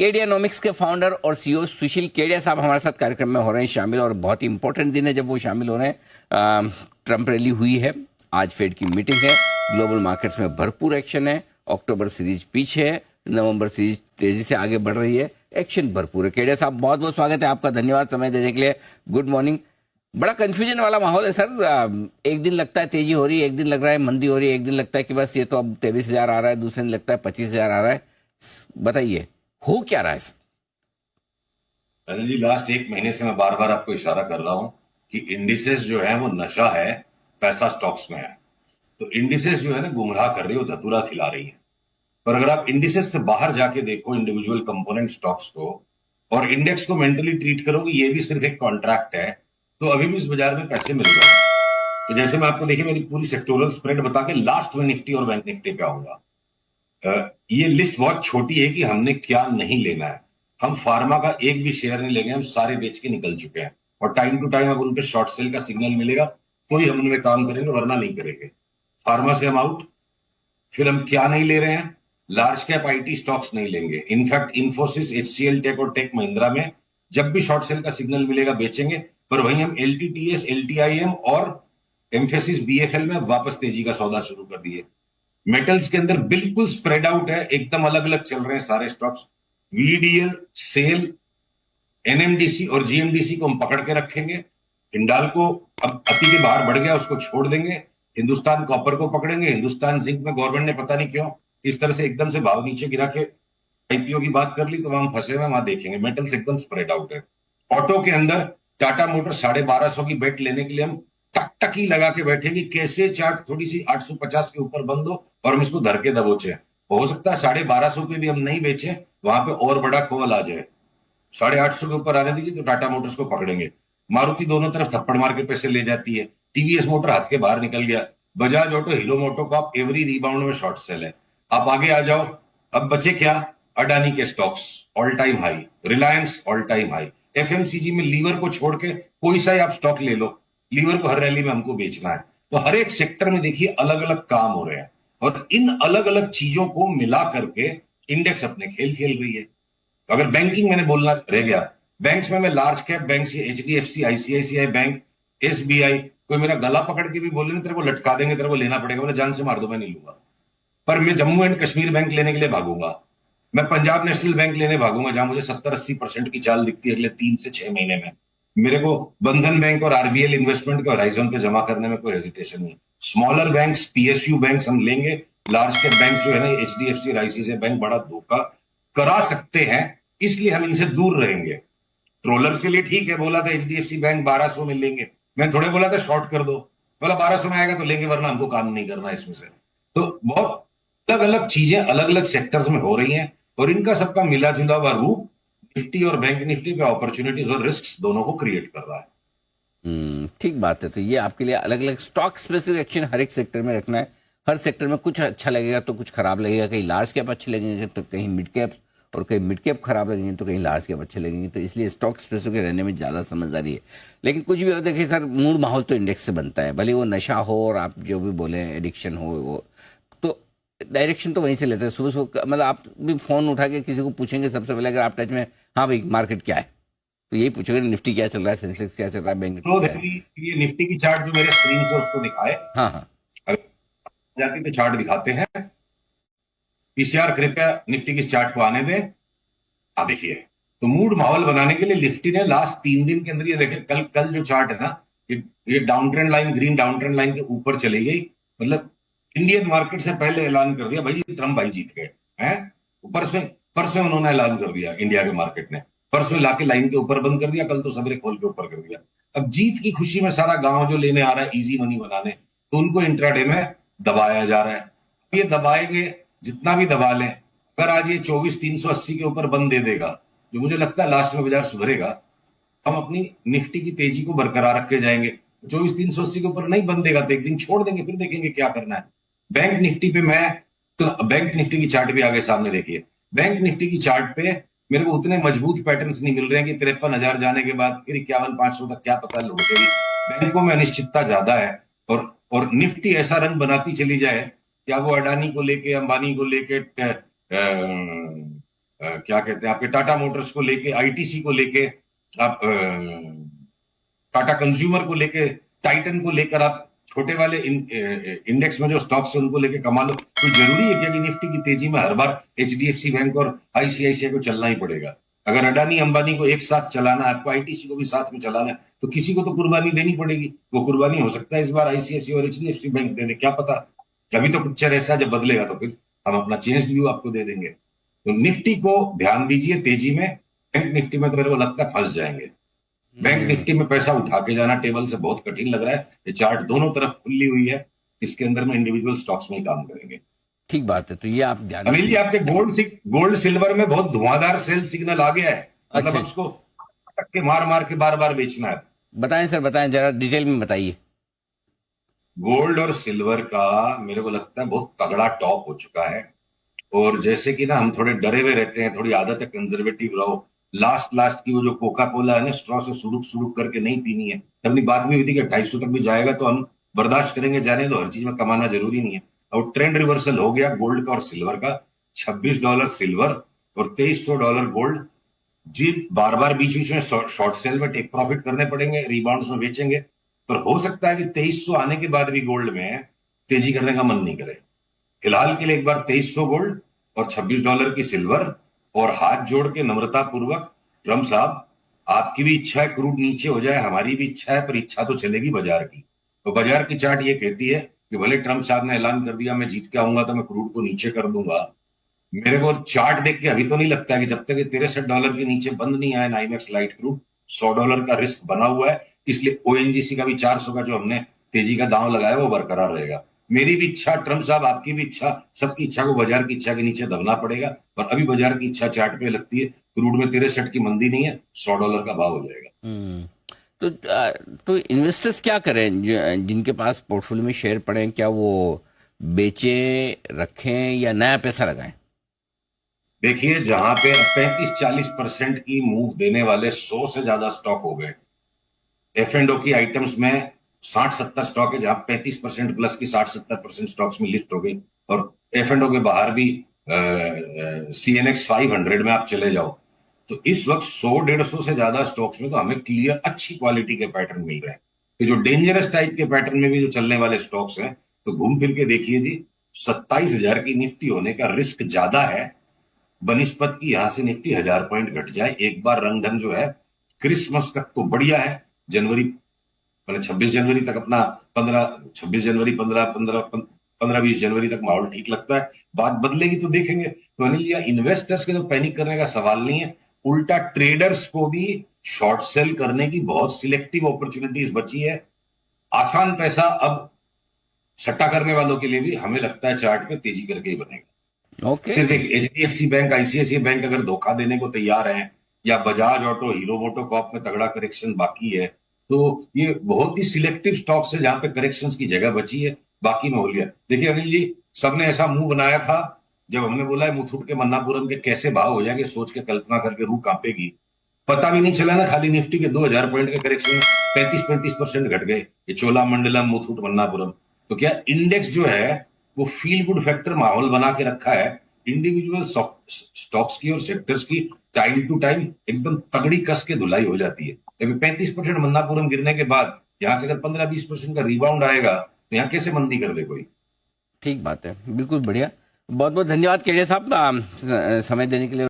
केडियानोमिक्स के फाउंडर और सीईओ सुशील केडिया साहब हमारे साथ कार्यक्रम में हो रहे हैं शामिल, और बहुत ही इंपॉर्टेंट दिन है जब वो शामिल हो रहे हैं। ट्रंप रैली हुई है, आज फेड की मीटिंग है, ग्लोबल मार्केट्स में भरपूर एक्शन है, अक्टूबर सीरीज पीछे है, नवंबर सीरीज तेजी से आगे बढ़ रही है, एक्शन भरपूर है। केडिया साहब बहुत बहुत स्वागत है आपका, धन्यवाद समय देने के लिए, गुड मॉर्निंग। बड़ा कंफ्यूजन वाला माहौल है सर, एक दिन लगता है तेजी हो रही है, एक दिन लग रहा है मंदी हो रही है, एक दिन लगता है कि बस ये तो अब 23,000 आ रहा है, दूसरे दिन लगता है 25,000 आ रहा है। बताइए हो क्या रहा है सर? अनिल जी, लास्ट एक महीने से मैं बार बार आपको इशारा कर रहा हूं कि इंडिसेस जो है वो नशा है, पैसा स्टॉक्स में है। तो इंडिसेस जो है ना गुमराह कर रही है, वो धतूरा खिला रही है। पर अगर आप इंडिसेस से बाहर जाके देखो इंडिविजुअल कंपोनेंट स्टॉक्स को और इंडेक्स को मेंटली ट्रीट करो कि ये भी सिर्फ एक कॉन्ट्रैक्ट है, तो अभी भी इस बाजार में पैसे मिल रहे हैं। तो जैसे मैं आपको देखिए मेरी पूरी सेक्टोरल स्प्रेड बता के लास्ट में निफ्टी और बैंक निफ्टी पे आऊंगा। ये लिस्ट बहुत छोटी है कि हमने क्या नहीं लेना है। हम फार्मा का एक भी शेयर नहीं लेंगे, हम सारे बेच के निकल चुके हैं और टाइम टू टाइम अब उन पे शॉर्ट सेल का सिग्नल मिलेगा तो ही हम उनमें काम करेंगे, वरना नहीं करेंगे। फार्मा से हम आउट। फिर हम क्या नहीं ले रहे हैं? लार्ज कैप आईटी स्टॉक्स नहीं लेंगे। इनफैक्ट इन्फोसिस, एचसीएल टेक और टेक महिंद्रा में जब भी शॉर्ट सेल का सिग्नल मिलेगा बेचेंगे। पर वहीं हम एलटीटीएस, एलटीआईएम और एम्फेसिस बीएफएल में वापस तेजी का सौदा शुरू कर दिए। मेटल्स के अंदर बिल्कुल स्प्रेड आउट है, एकदम अलग अलग चल रहे हैं सारे स्टॉक्स। वीडीएल, सेल, एनएमडीसी और जीएमडीसी को हम पकड़ के रखेंगे। हिंडाल्को अब अति के बाहर बढ़ गया, उसको छोड़ देंगे। हिंदुस्तान कॉपर को पकड़ेंगे। हिंदुस्तान जिंक में गवर्नमेंट ने पता नहीं क्यों इस तरह से एकदम से भाव नीचे गिरा के आईपीओ की बात कर ली, तो वहां हम फंसे हुए, वहां देखेंगे। मेटल्स एकदम स्प्रेड आउट है। ऑटो के अंदर टाटा मोटर 1250 की बेट लेने के लिए हम टकटकी लगा के बैठेंगे, कैसे चार्ट थोड़ी सी 850 के ऊपर बंद हो और हम इसको धर के दबोचे। हो सकता है 1250 पे भी हम नहीं बेचे, वहां पे और बड़ा कॉल आ जाए। 850 के ऊपर आने दीजिए तो टाटा मोटर्स को पकड़ेंगे। मारुति दोनों तरफ थप्पड़ मार के पैसे ले जाती है। टीवीएस मोटर हाथ के बाहर निकल गया। बजाज ऑटो, हीरो मोटो कॉप एवरी रिबाउंड में शॉर्ट सेल है। आप आगे आ जाओ। अब बचे क्या? अडानी के stocks all time high, Reliance all time high. FMCG में लीवर को छोड़ के कोई सा ही आप स्टॉक ले लो, लीवर को हर रैली में हमको बेचना है। तो हर एक सेक्टर में देखिए अलग अलग काम हो रहे हैं और इन अलग अलग चीजों को मिला करके इंडेक्स अपने खेल खेल रही है। अगर बैंकिंग मैंने बोलना रह गया, बैंक्स में मैं लार्ज कैप बैंक से एचडीएफसी, आईसीआईसीआई बैंक, एसबीआई, कोई मेरा गला पकड़ के भी बोले ना तेरे को लटका देंगे, तेरे को लेना पड़ेगा, बोले जान से मार दो, मैं नहीं लूंगा। पर मैं जम्मू एंड कश्मीर बैंक लेने के लिए भागूंगा। मैं पंजाब नेशनल बैंक लेने भागूंगा जहां मुझे 70-80% की चाल दिखती है अगले 3 से 6 महीने में। मेरे को बंधन बैंक और आरबीएल इन्वेस्टमेंट के होराइजन पे जमा करने में कोई हेजिटेशन नहीं। स्मॉलर बैंक्स, पीएसयू बैंक्स हम लेंगे। लार्ज कैप बैंक जो है ना, एचडीएफसी और आईसीआईसीआई बैंक बड़ा धोखा करा सकते हैं, इसलिए हम इनसे दूर रहेंगे। ट्रोलर के लिए ठीक है, बोला था एचडीएफसी बैंक 1200 में लेंगे, मैं थोड़े बोला था शॉर्ट कर दो, बोला 1200 में आएगा तो लेंगे, वरना हमको काम नहीं करना इसमें से। तो बहुत अलग अलग चीजें अलग अलग सेक्टर्स में हो रही हैं और इनका सबका मिला जुला हुआ रूप निफ्टी और बैंक निफ्टी पे अपॉर्चुनिटीज और रिस्क दोनों को क्रिएट कर रहा है। ठीक बात है। तो ये आपके लिए अलग अलग स्टॉक स्पेसिफिक एक्शन हर एक सेक्टर में रखना है। हर सेक्टर में कुछ अच्छा लगेगा तो कुछ खराब लगेगा, कहीं लार्ज कैप अच्छे लगेंगे तो कहीं मिड कैप, और कहीं मिड कैप खराब लगेंगे तो कहीं लार्ज कैप अच्छे लगेंगे। तो इसलिए स्टॉक स्पेसिफिक रहने में ज्यादा समझदारी है। लेकिन कुछ भी हो, देखिए सर, मूड माहौल तो इंडेक्स से बनता है, भले वो नशा हो और आप जो भी बोले एडिक्शन हो, वो तो डायरेक्शन तो वहीं से लेते हैं। सुबह सुबह मतलब आप भी फोन उठा के किसी को पूछेंगे सबसे पहले, अगर आप टच में, हाँ भाई मार्केट क्या है, तो यही पूछोगे निफ्टी क्या चल रहा है, सेंसेक्स क्या चल रहा है, बैंक निफ्टी तो क्या है। ये निफ्टी की चार्ट जो मेरे स्क्रीन से उसको दिखाए, हाँ हाँ अगर जाती तो चार्ट दिखाते हैं। पीसीआर कृपया निफ्टी की चार्ट को आने दें। आप देखिए, तो मूड माहौल बनाने के लिए निफ्टी ने लास्ट 3 दिन के अंदर, ये देखें, कल कल जो चार्ट है ना, ये down trend line, green down trend line के ऊपर चली गई। मतलब इंडियन मार्केट से पहले ऐलान कर दिया भाई ट्रम्प भाई जीत गए हैं। परसों परसों उन्होंने ऐलान कर दिया, इंडिया के मार्केट ने परसों लाके लाइन के ऊपर बंद कर दिया, कल तो सवेरे खोल के ऊपर कर दिया। अब जीत की खुशी में सारा गांव जो लेने आ रहा है इजी मनी बनाने, तो उनको इंट्राडे में दबाया जा रहा है। ये दबाएंगे, जितना भी दबा लें, अगर आज ये 24,380 के ऊपर बंद दे देगा, जो मुझे लगता है लास्ट में बाजार सुधरेगा, हम अपनी निफ्टी की तेजी को बरकरार रख के जाएंगे। 24,380 के ऊपर नहीं बंद देगा तो एक दिन छोड़ देंगे, फिर देखेंगे क्या करना है। बैंक निफ्टी पे मैं तो बैंक निफ्टी की चार्ट भी आगे सामने देखिए। बैंक निफ्टी की चार्ट पे मेरे को उतने मजबूत पैटर्न्स नहीं मिल रहे हैं कि 53,000 जाने के बाद फिर 51,500 तक क्या पता लौटेगी। बैंकों में अनिश्चितता ज्यादा है और निफ्टी ऐसा रंग बनाती चली जाए, क्या वो अडानी को लेके, अंबानी को लेके, क्या कहते हैं आपके टाटा मोटर्स को लेके, आईटीसी को लेके, आप टाटा कंज्यूमर को लेके, टाइटन को लेकर आप छोटे वाले इंडेक्स में जो स्टॉक्स है उनको लेके कमा लो। तो जरूरी है क्या कि निफ्टी की तेजी में हर बार एचडीएफसी बैंक और आईसीआईसीआई को चलना ही पड़ेगा? अगर अडानी अंबानी को एक साथ चलाना है, आपको आईटीसी को भी साथ में चलाना है, तो किसी को तो कुर्बानी देनी पड़ेगी। वो कुर्बानी हो सकता है इस बार आईसीआईसीआई और एचडीएफसी बैंक देने, क्या पता। अभी तो पिक्चर ऐसा, जब बदलेगा तो फिर हम अपना चेंज व्यू आपको दे देंगे। तो निफ्टी को ध्यान दीजिए तेजी में। बैंक निफ्टी में तो मेरे को लगता है फंस जाएंगे। बैंक निफ्टी में पैसा उठा के जाना टेबल से बहुत कठिन लग रहा है। ये चार्ट दोनों तरफ खुली हुई है, इसके अंदर में इंडिविजुअल स्टॉक्स में ही काम करेंगे। ठीक बात है, तो ये आप ध्यान अनिल जी, आपके गोल्ड सिल्वर में बहुत धुआंधार सेल सिग्नल आ गया है। मतलब अच्छा। उसको पटक के मार मार के बार बार बेचना है। बताएं सर, बताएं जरा डिटेल में बताइए। गोल्ड और सिल्वर का मेरे को लगता है बहुत तगड़ा टॉप हो चुका है। और जैसे कि ना हम थोड़े डरे हुए रहते हैं, थोड़ी आदत है कंजर्वेटिव रहो। लास्ट की वो जो कोका कोला है ना, स्ट्रॉ से सुड़ुक सुड़ुक करके नहीं पीनी है। अपनी बात भी हुई थी कि 250 तक भी जाएगा तो हम बर्दाश्त करेंगे, जाने दो, हर चीज में कमाना जरूरी नहीं है। और ट्रेंड रिवर्सल हो गया गोल्ड का और सिल्वर का। $26 सिल्वर और $2300 गोल्ड। जी, बार बार बीच बीच में शॉर्ट सेल में टेक प्रॉफिट करने पड़ेंगे, रिबाउंड्स में बेचेंगे। पर हो सकता है कि 2300 आने के बाद भी गोल्ड में तेजी करने का मन नहीं करे। फिलहाल के लिए एक बार 2300 गोल्ड और $26 की सिल्वर, और हाथ जोड़ के नम्रता पूर्वक, ट्रम्प साहब आपकी भी इच्छा है क्रूड नीचे हो जाए, हमारी भी इच्छा है, पर इच्छा तो चलेगी बाजार की। तो बाजार की चार्ट ये कहती है कि भले ट्रम्प साहब ने ऐलान कर दिया मैं जीत के आऊंगा तो मैं क्रूड को नीचे कर दूंगा, मेरे को चार्ट देख के अभी तो नहीं लगता है कि जब तक ये $63 के नीचे बंद नहीं आया नाइमेक्स लाइट क्रूड, $100 का रिस्क बना हुआ है। इसलिए ओएनजीसी का भी 400 का जो हमने तेजी का दांव लगाया वो बरकरार रहेगा। मेरी भी इच्छा, ट्रम्प साहब आपकी भी इच्छा, सबकी इच्छा को बाजार की इच्छा के नीचे दबना पड़ेगा। पर अभी बाजार की इच्छा चार्ट पे लगती है क्रूड में 63 की मंदी नहीं है, $100 का भाव हो जाएगा। तो इन्वेस्टर्स क्या करें जिनके पास पोर्टफोलियो में शेयर पड़े हैं? क्या वो बेचें, रखें या नया पैसा लगाएं? देखिए, जहां पे 35-40% की मूव देने वाले 100 से ज्यादा स्टॉक हो गए, F&O की आइटम्स में 60-70 स्टॉक है जहां 35% प्लस की 60-70% स्टॉक्स में लिस्ट हो गई। और F&O के बाहर भी CNX 500 में आप चले जाओ तो इस वक्त 100-150 से ज्यादा स्टॉक्स में तो हमें क्लियर अच्छी क्वालिटी के पैटर्न मिल रहे हैं। ये जो डेंजरस टाइप के पैटर्न में भी जो चलने वाले स्टॉक्स हैं, तो घूम फिर के देखिए जी, 27,000 की निफ्टी होने का रिस्क ज्यादा है बनिस्पत की यहां से निफ्टी 1000 पॉइंट घट जाए। एक बार रंग ढंग जो है क्रिसमस तक तो बढ़िया है, जनवरी मैंने 26 जनवरी तक अपना 26 जनवरी 15-20 जनवरी तक माहौल ठीक लगता है। बात बदलेगी तो देखेंगे। तो अनिल, या इन्वेस्टर्स के तो पैनिक करने का सवाल नहीं है, उल्टा ट्रेडर्स को भी शॉर्ट सेल करने की बहुत सिलेक्टिव अपॉर्चुनिटीज बची है। आसान पैसा अब सट्टा करने वालों के लिए भी हमें लगता है चार्ट पे तेजी करके ही बनेगा। ओके। सिर्फ एक एचडीएफसी बैंक, आईसीआईसीआई बैंक अगर धोखा देने को तैयार है, या बजाज ऑटो, हीरो मोटोकॉर्प में तगड़ा करेक्शन बाकी है, तो ये बहुत ही सिलेक्टिव स्टॉक्स है जहां पे करेक्शंस की जगह बची है, बाकी में हो लिया। देखिए अनिल जी, सबने ऐसा मुंह बनाया था जब हमने बोला है मुथूट के मन्नापुरम के कैसे भाव हो जाएंगे, सोच के कल्पना करके रूह कांपेगी। पता भी नहीं चला ना, खाली निफ्टी के 2000 पॉइंट के करेक्शन में 35% घट गए। ये चोलामंडलम, मुथूट मन्नापुरम। तो क्या इंडेक्स जो है वो फील गुड फैक्टर माहौल बना के रखा है इंडिविजुअल स्टॉक्स की और सेक्टर्स की। टाइम टू टाइम एकदम तगड़ी कस के धुलाई हो जाती है। अभी 35% मन्नापुरम गिरने के बाद यहां से अगर 15-20% का रिबाउंड आएगा तो यहां कैसे मंदी कर दे कोई? ठीक बात है, बिल्कुल बढ़िया। बहुत बहुत धन्यवाद केडिया साहब समय देने के लिए।